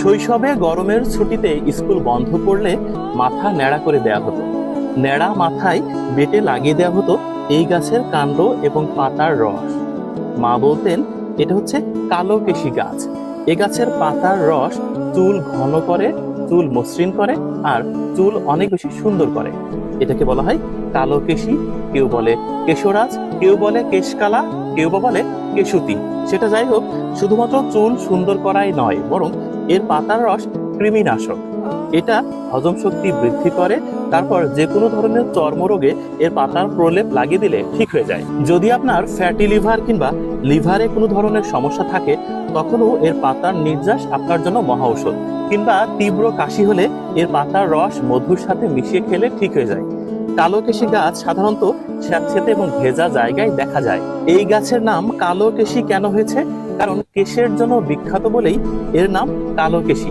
শৈশবে গরমের ছুটিতে স্কুল বন্ধ করলে মাথা ন্যাড়া করে দেয়া হতো। ন্যাড়া মাথায় বেটে লাগিয়ে দেওয়া হতো এই গাছের কাণ্ড এবং পাতার রস। মা বলতেন এটা হচ্ছে কালো কেশি গাছ। এ গাছের পাতার রস চুল ঘন করে, চুল মসৃণ করে, আর চুল অনেক বেশি সুন্দর করে। এটাকে বলা হয় কালো কেশি। কেউ বলে কেশরাজ, কেউ বলে কেশকালা, কেউ বা বলে কেশুতি। সেটা যাই হোক, শুধুমাত্র চুল সুন্দর করাই নয়, বরং এর পাতার রস কৃমিনাশক। এটা হজম শক্তি বৃদ্ধি করে। তারপর যে কোনো ধরনের চর্মরোগে এর পাতার প্রলেপ লাগিয়ে দিলে ঠিক হয়ে যায়। যদি আপনার ফ্যাটি লিভার কিংবা লিভারে কোনো ধরনের সমস্যা থাকে, তখনও এর পাতার নির্যাস আপনার জন্য মহা ঔষধ। কিংবা তীব্র কাশি হলে এর পাতার রস মধুর সাথে মিশিয়ে খেলে ঠিক হয়ে যায়। কালো কেশি গাছ সাধারণত স্যাঁতসেঁতে এবং ভেজা জায়গায় দেখা যায়। এই গাছের নাম কালো কেশি কেন হয়েছে? কারণ কেশের জন্য বিখ্যাত বলেই এর নাম কালো কেশি।